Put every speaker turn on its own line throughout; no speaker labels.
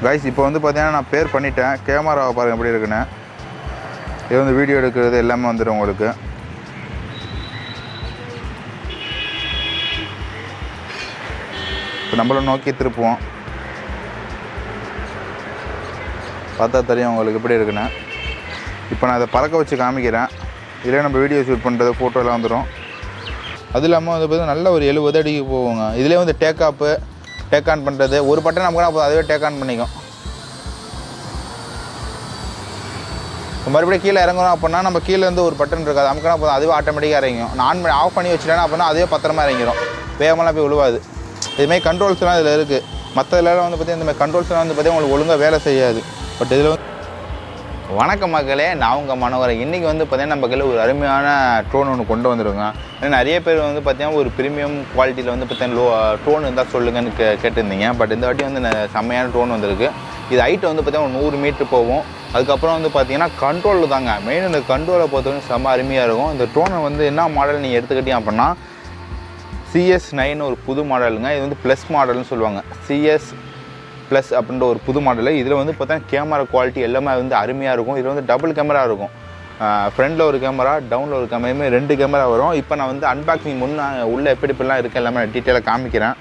Guys இப்போ வந்து பார்த்தீங்கன்னா நான் பேர் பண்ணிட்டேன். கேமராவை பாருங்கள் எப்படி இருக்குன்னு. இது வந்து வீடியோ எடுக்கிறது எல்லாமே வந்துடும் உங்களுக்கு. இப்போ நம்மளை நோக்கி திருப்புவோம். பார்த்தா தெரியும் உங்களுக்கு எப்படி இருக்குன்னு. இப்போ நான் அதை பறக்க வச்சு காமிக்கிறேன். இதில் நம்ம வீடியோ ஷூட் பண்ணுறது ஃபோட்டோலாம் வந்துடும். அது இல்லாமல் வந்து பார்த்தீங்கன்னா நல்ல ஒரு 70 அடிக்கு போவோங்க. இதிலே வந்து டேக் ஆன் பண்ணுறது ஒரு பட்டன் நமக்கு அப்போ அதுவே டேக் ஆன் பண்ணிக்கும். மறுபடியும் கீழே இறங்கணும் அப்படின்னா நம்ம கீழே இருந்து ஒரு பட்டன் இருக்காது, நமக்குனா போதும் அதுவே ஆட்டோமேட்டிக்காக இறங்கும். நான் ஆஃப் பண்ணி வச்சுட்டேன்னா அப்படின்னா அதுவே பத்திரமா இறங்கிடும், வேகமெல்லாம் போய் விழுவாது. இதுமாதிரி கண்ட்ரோல்ஸ்லாம் இதில் இருக்குது. மற்ற இதெல்லாம் வந்து பார்த்தீங்கன்னா இந்தமாதிரி கண்ட்ரோல்ஸ்லாம் வந்து பார்த்தீங்கன்னா உங்களுக்கு ஒழுங்காக வேலை செய்யாது. பட் இதில் வந்து வணக்கம் மக்களே, நான் உங்கள் மனோகரன். இன்றைக்கி வந்து பார்த்தீங்கன்னா நம்ம கையில் ஒரு அருமையான ட்ரோன் ஒன்று கொண்டு வந்துருங்க. ஏன்னா நிறைய பேர் வந்து பார்த்தீங்கன்னா ஒரு ப்ரீமியம் குவாலிட்டியில் வந்து பார்த்தீங்கன்னா ட்ரோன் இருந்தால் சொல்லுங்கன்னு கேட்டிருந்தீங்க. பட் இந்த வாட்டி வந்து செம்மையான ட்ரோன் வந்திருக்கு. இது ஹைட் வந்து பார்த்தீங்கன்னா 100 மீட்டர் போகும். அதுக்கப்புறம் வந்து பார்த்தீங்கன்னா கண்ட்ரோல் தாங்க மெயின். இந்த கண்ட்ரோலை பொறுத்தவரைக்கும் செம்ம அருமையாக இருக்கும். இந்த ட்ரோனை வந்து என்ன மாடல் நீங்கள் எடுத்துக்கிட்டீங்க அப்படின்னா CS9 ஒரு புது மாடலுங்க. இது வந்து ப்ளஸ் மாடல்னு சொல்லுவாங்க. CS ப்ளஸ் அப்படின்ற ஒரு புது மாடலு. இதில் வந்து பார்த்தீங்கன்னா கேமரா குவாலிட்டி எல்லாமே வந்து அருமையாக இருக்கும். இதில் வந்து டபுள் கேமரா இருக்கும். ஃப்ரண்டில் ஒரு கேமரா, டவுனில் ஒரு கேமரா, 2 கேமரா வரும். இப்போ நான் வந்து அன்பாக்சிங் உள்ளே எப்படி இப்படிலாம் இருக்குது எல்லாமே நான் டீட்டெயிலாக காமிக்கிறேன்.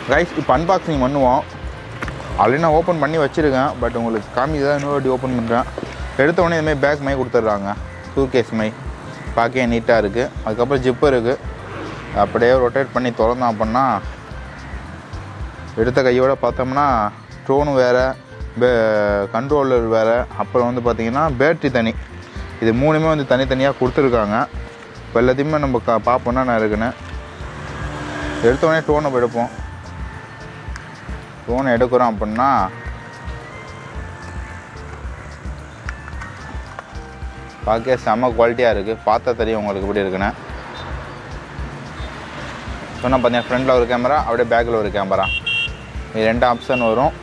கைஸ் இப்போ அன்பாக்சிங் பண்ணுவோம். ஆல்ரெடி நான் ஓப்பன் பண்ணி வச்சுருக்கேன். பட் உங்களுக்கு காமி தான் இன்னொரு வாட்டி ஓப்பன் பண்ணுறேன். எடுத்தவொடனே இதுமாதிரி பேக் மை கொடுத்துட்றாங்க. சூட்கேஸ் மை பார்க்க நீட்டாக இருக்குது. அதுக்கப்புறம் ஜிப்பு இருக்குது. அப்படியே ரொட்டேட் பண்ணி திறந்தோம் அப்படின்னா எடுத்த கையோடு பார்த்தோம்னா ட்ரோனும் வேறு, கண்ட்ரோலர் வேறு, அப்புறம் வந்து பார்த்திங்கன்னா பேட்ரி தனி. இது 3மே வந்து தனித்தனியாக கொடுத்துருக்காங்க. இப்போ எல்லாத்தையுமே நம்ம பார்ப்போன்னா நான் இருக்குன்னு எடுத்தோடனே ட்ரோனை எடுப்போம். ட்ரோனை எடுக்கிறோம் அப்படின்னா பார்க்க செம்ம குவாலிட்டியாக இருக்குது. பார்த்தா தெரியும் உங்களுக்கு எப்படி இருக்குன்னு. சொன்னால் பார்த்தீங்கன்னா ஃப்ரண்டில் ஒரு கேமரா, அப்படியே பேக்கில் ஒரு கேமரா, இது 2 ஆப்ஷன் வரும்.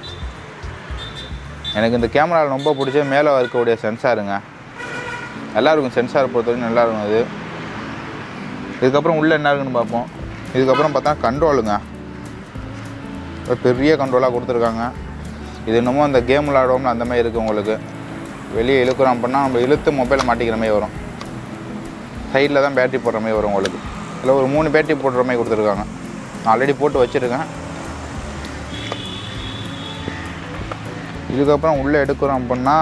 எனக்கு இந்த கேமராவில் ரொம்ப பிடிச்ச மேலே இருக்கக்கூடிய சென்சாருங்க. நல்லாயிருக்கும். சென்சார் பொறுத்தவரைக்கும் நல்லாயிருக்கும் அது. இதுக்கப்புறம் உள்ளே என்ன இருக்குன்னு பார்ப்போம். இதுக்கப்புறம் பார்த்தா கண்ட்ரோலுங்க. பெரிய கண்ட்ரோலாக கொடுத்துருக்காங்க. இது இன்னமும் அந்த கேம் விளாடுவோம்ல அந்த மாதிரி இருக்குது உங்களுக்கு. வெளியே இழுக்கிறோம் அப்படின்னா நம்ம இழுத்து மொபைலில் மாட்டிக்கிற மாதிரி வரும். சைடில் தான் பேட்டரி போடுற மாதிரி வரும் உங்களுக்கு. இதில் ஒரு 3 பேட்டரி போடுற மாதிரி கொடுத்துருக்காங்க. ஆல்ரெடி போட்டு வச்சுருக்கேன். இதுக்கப்புறம் உள்ளே எடுக்கிறோம் அப்படின்னா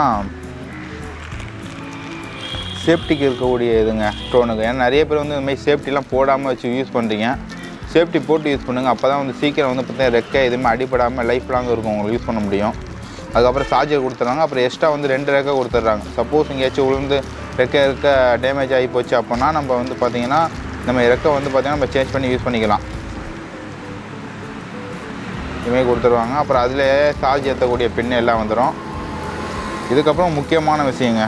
சேஃப்டிக்கு இருக்கக்கூடிய இதுங்க ட்ரோனுக்கு. ஏன்னா நிறைய பேர் வந்து இதுமாதிரி சேஃப்டிலாம் போடாமல் வச்சு யூஸ் பண்ணுறீங்க. சேஃப்டி போட்டு யூஸ் பண்ணுங்கள். அப்போ தான் வந்து சீக்கிரம் வந்து பார்த்தீங்கன்னா ரெக்கை எதுவுமே அடிப்படாமல் லைஃப் லாங் இருக்கும் உங்களுக்கு யூஸ் பண்ண முடியும். அதுக்கப்புறம் சார்ஜர் கொடுத்துட்றாங்க. அப்புறம் எக்ஸ்ட்ரா வந்து 2 ரெக்கை கொடுத்துட்றாங்க. சப்போஸ் எங்கேயாச்சும் விழுந்து ரெக்கை டேமேஜ் ஆகி போச்சு அப்படின்னா நம்ம வந்து பார்த்திங்கன்னா நம்ம ரெக்கை வந்து பார்த்திங்கன்னா நம்ம சேஞ்ச் பண்ணி யூஸ் பண்ணிக்கலாம். இதுமாதிரி கொடுத்துருவாங்க. அப்புறம் அதில் சார்ஜ் ஏற்றக்கூடிய பின்னு எல்லாம் வந்துடும். இதுக்கப்புறம் முக்கியமான விஷயங்க,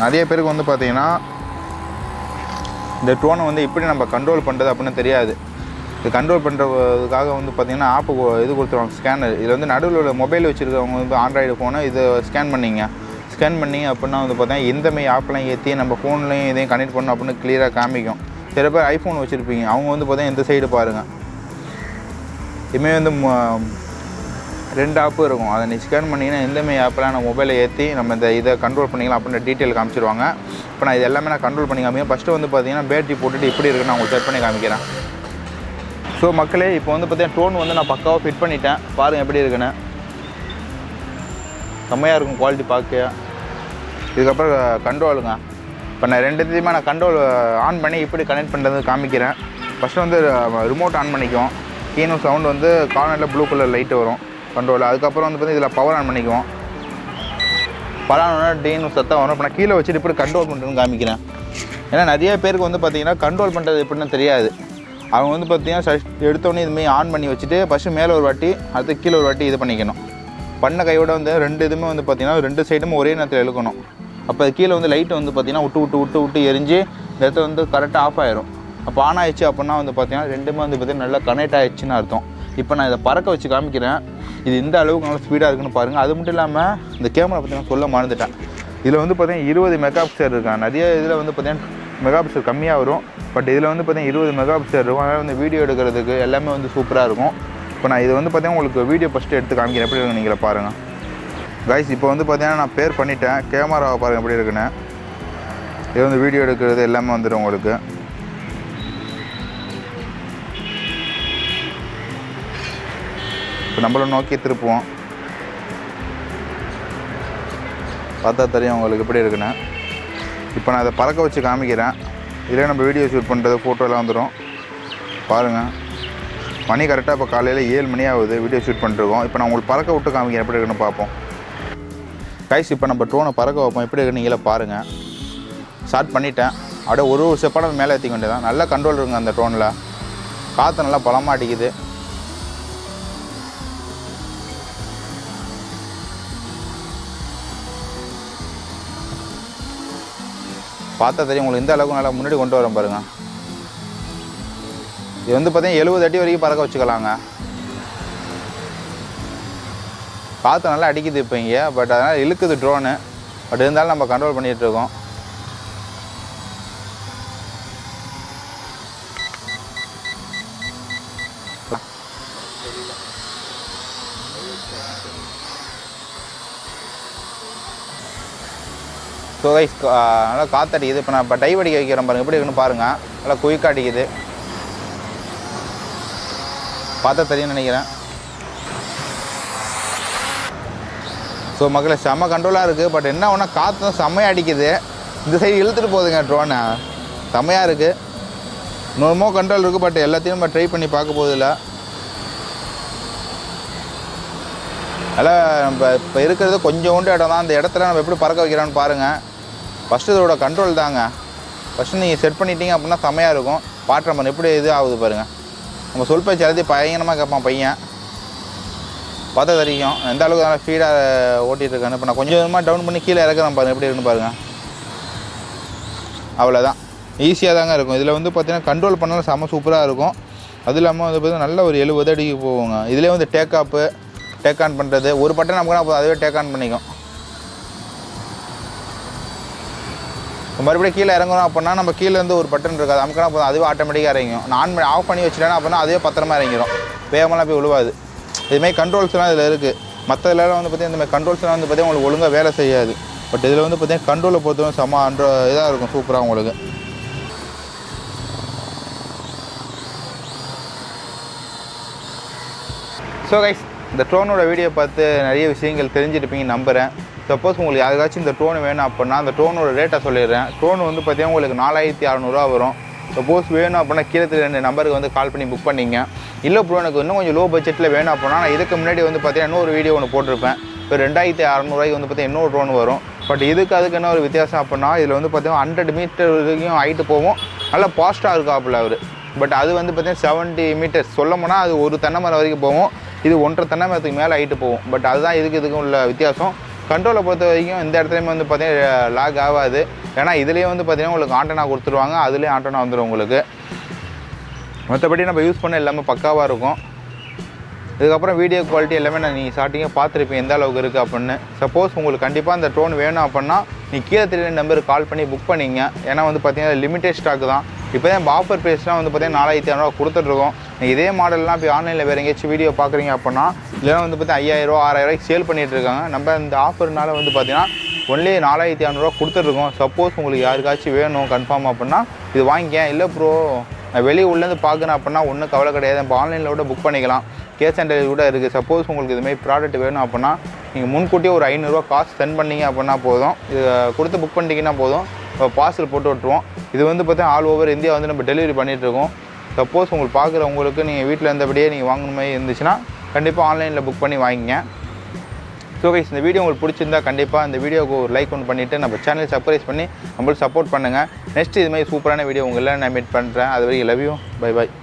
நிறைய பேருக்கு வந்து பார்த்திங்கன்னா இந்த ட்ரோனை வந்து எப்படி நம்ம கண்ட்ரோல் பண்ணுறது அப்படின்னு தெரியாது. இது கண்ட்ரோல் பண்ணுறதுக்காக வந்து பார்த்திங்கன்னா ஆப்பு இது கொடுத்துருவாங்க, ஸ்கேனர். இதில் வந்து நடுவில் உள்ள மொபைல் வச்சுருக்கவங்க வந்து ஆண்ட்ராய்டு ஃபோனை இதை ஸ்கேன் பண்ணிங்க அப்படின்னா வந்து பார்த்தீங்கன்னா எந்தமாதிரி ஆப்லாம் ஏற்றி நம்ம ஃபோன்லேயும் இதையும் கனெக்ட் பண்ணணும் அப்படின்னு கிளியராக காமிக்கும். சில பேர் ஐஃபோன் வச்சுருப்பீங்க, அவங்க வந்து பார்த்தீங்கன்னா இந்த சைடு பாருங்கள், இதுமாரி வந்து 2 ஆப்பு இருக்கும். அதை நீ ஸ்கேன் பண்ணிங்கன்னா எந்தமாதிரி ஆப்பெலாம் நம்ம மொபைலை ஏற்றி நம்ம இதை கண்ட்ரோல் பண்ணிக்கலாம் அப்படின்ற டீட்டெயில் காமிச்சிருவாங்க. இப்போ நான் இது எல்லாமே நான் கண்ட்ரோல் பண்ணி காமிக்கிறேன். ஃபஸ்ட்டு வந்து பார்த்தீங்கன்னா பேட்டரி போட்டுட்டு எப்படி இருக்குன்னு நான் உங்களுக்கு செட் பண்ணி காமிக்கிறேன். ஸோ மக்களே, இப்போ வந்து பார்த்தீங்கன்னா ட்ரோன் வந்து நான் பக்காவாக ஃபிட் பண்ணிட்டேன். பாருங்கள் எப்படி இருக்குன்னு. செம்மையாக இருக்கும் குவாலிட்டி பார்க்க. இதுக்கப்புறம் கண்ட்ரோலுங்க. இப்போ நான் 2த்தையுமே நான் கண்ட்ரோல் ஆன் பண்ணி இப்படி கனெக்ட் பண்ணுறது காமிக்கிறேன். ஃபஸ்ட்டு வந்து ரிமோட் ஆன் பண்ணிக்குவோம். கீனும் சவுண்டு வந்து கார்னரில் ப்ளூ கலர் லைட்டு வரும் கண்ட்ரோல். அதுக்கப்புறம் வந்து பார்த்தீங்கன்னா இதில் பவர் ஆன் பண்ணிக்குவோம். பவர் ஆன் பண்ணால் டீனும் சத்தம் வரும். இப்போ நான் கீழே வச்சுட்டு இப்படி கண்ட்ரோல் பண்ணுறதுன்னு காமிக்கிறேன். ஏன்னா நிறைய பேருக்கு வந்து பார்த்திங்கன்னா கண்ட்ரோல் பண்ணுறது எப்படின்னு தெரியாது. அவங்க வந்து பார்த்திங்கன்னா எடுத்தோடனே இதுமாதிரி ஆன் பண்ணி வச்சுட்டு ஃபஸ்ட்டு மேலே ஒரு வாட்டி அடுத்து கீழே ஒரு வாட்டி இது பண்ணிக்கணும். பண்ண கையோட வந்து 2 இதுவுமே வந்து பார்த்திங்கன்னா 2 சைடும் ஒரே நேரத்தில் இழுக்கணும். அப்போ அது கீழே வந்து லைட்டு வந்து பார்த்திங்கன்னா விட்டு எரிஞ்சு இந்த இடத்துல வந்து கரெக்டாக ஆஃப் ஆயிரும். அப்போ ஆன் ஆயிடுச்சு அப்படின்னா வந்து பார்த்திங்கன்னா 2மே வந்து பார்த்திங்கன்னா நல்லா கனெக்ட் ஆகிடுச்சின்னு அர்த்தம். இப்போ நான் இதை பறக்க வச்சு காமிக்கிறேன். இது இந்த அளவுக்கு நல்லா ஸ்பீடாக இருக்குன்னு பாருங்கள். அது மட்டும் இல்லாமல் இந்த கேமரா பற்றி நான் சொல்ல மறந்துட்டேன். இதில் வந்து பார்த்தீங்கன்னா 20 மெகா பிக்சல் இருக்காங்க. நிறைய இதில் வந்து பார்த்தீங்கன்னா மெகா பிக்சல் கம்மியாக வரும். பட் இதில் வந்து பார்த்தீங்கன்னா 20 மெகா பிக்சல் இருக்கும். அதனால் வந்து வீடியோ எடுக்கிறதுக்கு எல்லாமே வந்து சூப்பராக இருக்கும். இப்போ நான் இது வந்து பார்த்தீங்கன்னா உங்களுக்கு வீடியோ ஃபஸ்ட்டு எடுத்து காமிக்கிறேன் எப்படி இருக்குன்னு நீங்களே பாருங்கள். கைஸ் இப்போ வந்து பார்த்தீங்கன்னா நான் பேர் பண்ணிட்டேன். கேமராவை பாருங்கள் எப்படி இருக்குன்னு. இது வந்து வீடியோ எடுக்கிறது எல்லாமே வந்துடும் உங்களுக்கு. இப்போ நம்மளை நோக்கி திருப்புவோம். பார்த்தா தெரியும் உங்களுக்கு எப்படி இருக்குன்னு. இப்போ நான் அதை பறக்க வச்சு காமிக்கிறேன். இதிலே நம்ம வீடியோ ஷூட் பண்ணுறது ஃபோட்டோலாம் வந்துடும் பாருங்கள். மணி கரெக்டாக இப்போ காலையில் 7 மணி ஆகுது. வீடியோ ஷூட் பண்ணிருக்கோம். இப்போ நான் உங்களுக்கு பறக்க விட்டு காமிக்கிறேன் எப்படி இருக்குன்னு பார்ப்போம். கைஸ் இப்போ நம்ம ட்ரோனை பறக்க வைப்போம். எப்படி இருக்குன்னு நீங்களே பாருங்கள். ஸ்டார்ட் பண்ணிட்டேன். அப்படியே ஒரு ஸ்டெப்பான மேலே ஏற்றிக்க வேண்டியதான். நல்ல கண்ட்ரோல் இருக்குங்க அந்த ட்ரோனில். காற்று நல்லா பலமாக அடிக்குது. பார்த்தா தெரியும் உங்களுக்கு. இந்த அளவுக்கு நல்லா முன்னாடி கொண்டு வரோம் பாருங்கள். இது வந்து பார்த்தீங்கன்னா 70 அடி வரைக்கும் பறக்க வச்சுக்கலாங்க. காற்று நல்லா அடிக்குது இப்போ இங்கே. பட் அதனால் இழுக்குது ட்ரோனு. பட் இருந்தாலும் நம்ம கண்ட்ரோல் பண்ணிகிட்ருக்கோம். ஸோ கைஸ் நல்லா காற்று அடிக்குது. இப்போ நான் இப்போ டைவ் அடிக்க வைக்கிறேன் பாருங்கள் எப்படி இருக்குன்னு பாருங்கள். நல்லா குயிக்காக அடிக்குது. பார்த்தா தெரியும்னு நினைக்கிறேன். ஸோ மக்களே செம்ம கண்ட்ரோலாக இருக்குது. பட் என்ன ஒன்றா காற்று தான் செம்மையாக அடிக்குது. இந்த சைடு இழுத்துட்டு போகுதுங்க ட்ரோனை. செம்மையாக இருக்குது. இன்னொருமோ கண்ட்ரோல் இருக்குது. பட் எல்லாத்தையும் நம்ம ட்ரை பண்ணி பார்க்க போதில்லை. அதனால் நம்ம இப்போ இருக்கிறது கொஞ்சோண்டு இடம் தான். அந்த இடத்துல நம்ம எப்படி பறக்க வைக்கிறோன்னு பாருங்கள். ஃபஸ்ட்டு இதோட கண்ட்ரோல் தாங்க. ஃபஸ்ட்டு நீங்கள் செட் பண்ணிட்டீங்க அப்படின்னா செம்மையாக இருக்கும். பாட்டு நம்ம எப்படி இது ஆகுது பாருங்கள். நம்ம சொல் பேச்சு எல்லாத்தையும் பயங்கரமாக கேட்பான் பையன். பார்த்தா தெரியும் எந்த அளவுக்கு நல்லா ஸ்பீடாக ஓட்டிகிட்டு இருக்கான்னு. இப்போ நான் கொஞ்சம் கொஞ்சமாக டவுன் பண்ணி கீழே இறக்குறேன் பாருங்கள் எப்படி இருக்குன்னு பாருங்கள். அவ்வளோதான். ஈஸியாக தாங்க இருக்கும். இதில் வந்து பார்த்தீங்கன்னா கண்ட்ரோல் பண்ணாலும் செம்ம சூப்பராக இருக்கும். அதுவும் இல்லாமல் வந்து பார்த்தீங்கன்னா நல்ல ஒரு 70 அடிக்கு போவோங்க. இதிலே வந்து டேக் ஆன் பண்ணுறது ஒரு பட்டன் நமக்கு போதும், அதுவே டேக் ஆன் பண்ணிக்கும். மறுபடியும் கீழே இறங்குறோம் அப்படின்னா நம்ம கீழே இருந்து ஒரு பட்டன் இருக்காது, நமக்குனா போதும், அதுவே ஆட்டோமேட்டிக்காக இறங்கும். நான் ஆஃப் பண்ணி வச்சுட்டேன்னா அப்படின்னா அதுவே பத்திரமா இறங்கிடும். வேகமெல்லாம் போய் விழுவாது. இதுமாதிரி கண்ட்ரோல்ஸ்லாம் இதில் இருக்குது. மற்ற இதெல்லாம் வந்து பார்த்தீங்கன்னா இந்தமாதிரி கண்ட்ரோல்ஸ்லாம் வந்து பார்த்தீங்கன்னா உங்களுக்கு ஒழுங்காக வேலை செய்யாது. பட் இதில் வந்து பார்த்தீங்கன்னா கண்ட்ரோலை பொறுத்தவரை செம்ம இதாக இருக்கும், சூப்பராக உங்களுக்கு. ஸோ கைஸ் இந்த ட்ரோனோட வீடியோ பார்த்து நிறைய விஷயங்கள் தெரிஞ்சிருப்பீங்கன்னு நம்புகிறேன். சப்போஸ் உங்களுக்கு யாருக்காச்சும் இந்த ட்ரோன் வேணும் அப்படின்னா அந்த ட்ரோனோட ரேட்டை சொல்லிடுறேன். ட்ரோன் வந்து பார்த்தீங்கன்னா உங்களுக்கு 4600 வரும். சப்போஸ் வேணும் அப்படின்னா கீழே 2 நம்பருக்கு வந்து கால் பண்ணி புக் பண்ணிங்க. இல்லை ப்ரோ எனக்கு இன்னும் கொஞ்சம் லோ பட்ஜெட்டில் வேணும் அப்படின்னா நான் இதுக்கு முன்னாடி வந்து பார்த்தீங்கன்னா இன்னொரு வீடியோ ஒன்று போட்டிருப்பேன். இப்போ 2600 வந்து பார்த்தீங்கன்னா இன்னொரு ட்ரோன் வரும். பட் அதுக்கு என்ன ஒரு வித்தியாசம் அப்படின்னா இதில் வந்து பார்த்தீங்கன்னா 100 மீட்டர் வரைக்கும் ஹைட்டு போகும். நல்லா பாஸ்ட்டாக இருக்காப்புல அவர். பட் அது வந்து பார்த்தீங்கன்னா 70 மீட்டர்ஸ் சொல்ல போனால் அது ஒரு தென்னை மரம் வரைக்கும் போகும். இது 1.5 தென்னை மரத்துக்கு மேலே ஹைட்டு போகும். பட் அதுதான் இதுக்கும் உள்ள வித்தியாசம். கண்ட்ரோலை பொறுத்த வரைக்கும் இந்த இடத்துலையுமே வந்து பார்த்தீங்கன்னா லாக் ஆகாது. ஏன்னா இதுலேயே வந்து பார்த்தீங்கன்னா உங்களுக்கு ஆண்டனா கொடுத்துருவாங்க, அதுலேயே ஆண்டனா வந்துடும் உங்களுக்கு. மற்றபடி நம்ம யூஸ் பண்ண எல்லாமே பக்காவாக இருக்கும். இதுக்கப்புறம் வீடியோ குவாலிட்டி எல்லாமே நீங்கள் ஸ்டார்டிங்காக பார்த்துருப்பீங்க எந்த அளவுக்கு இருக்குது அப்படின்னு. சப்போஸ் உங்களுக்கு கண்டிப்பாக இந்த ட்ரோன் வேணும் அப்படின்னா நீங்கள் கீழே 3 நம்பருக்கு கால் பண்ணி புக் பண்ணிங்க. ஏன்னா வந்து பார்த்தீங்கன்னா லிமிட்டட் ஸ்டாக் தான். இப்போ தான் ஆஃபர் ப்ரைஸ்லாம் வந்து பார்த்தீங்கன்னா 4500 கொடுத்துட்ருக்கோம். நீங்கள் இதே மாடல்லாம் இப்போ ஆன்லைனில் வேறு எங்கேயாச்சும் வீடியோ பார்க்குறீங்க அப்படின்னா இல்லைனா வந்து பார்த்தீங்கன்னா 5000 6000 சேல் பண்ணிகிட்டு இருக்காங்க. நம்ம இந்த ஆஃபர்னால வந்து பார்த்தீங்கன்னா ஒன்லி 4500 கொடுத்துட்ருக்கோம். சப்போஸ் உங்களுக்கு யாருக்காச்சும் வேணும் கன்ஃபார்ம் அப்படின்னா இது வாங்கிக்க. இல்லை ப்ரோ நான் வெளியே உள்ளேருந்து பார்க்குறேன் அப்படின்னா ஒன்றும் கவலை கிடையாது. இப்போ ஆன்லைனில் கூட புக் பண்ணிக்கலாம். கேஷ் ஆன் டெலிவரி கூட இருக்குது. சப்போஸ் உங்களுக்கு இதுமாதிரி ப்ராடக்ட் வேணும் அப்படின்னா நீங்கள் முன்கூட்டியே ஒரு 500 காசு சென்ட் பண்ணிங்க அப்படின்னா போதும். இது கொடுத்து புக் பண்ணிட்டீங்கன்னா போதும், இப்போ பார்சல் போட்டு விட்டுருவோம். இது வந்து பார்த்தீங்கன்னா ஆல் ஓவர் இந்தியா வந்து நம்ம டெலிவரி பண்ணிகிட்ருக்கோம். சப்போஸ் உங்களுக்கு பார்க்குறவங்களுக்கு நீங்கள் வீட்டில் இருந்தபடியே நீங்கள் வாங்கின மாதிரி இருந்துச்சுன்னா கண்டிப்பாக ஆன்லைனில் புக் பண்ணி வாங்கிங்க. ஸோ கைஸ் இந்த வீடியோ உங்களுக்கு பிடிச்சிருந்தா கண்டிப்பாக இந்த வீடியோவுக்கு ஒரு லைக் ஒன்று பண்ணிவிட்டு நம்ம சேனல் சப்ஸ்கிரைப் பண்ணி நம்மளுக்கு சப்போர்ட் பண்ணுங்கள். நெக்ஸ்ட் இது மாதிரி சூப்பரான வீடியோ உங்களை நான் மீட் பண்ணுறேன். அது வரைக்கும் லவ் யூ. Bye bye.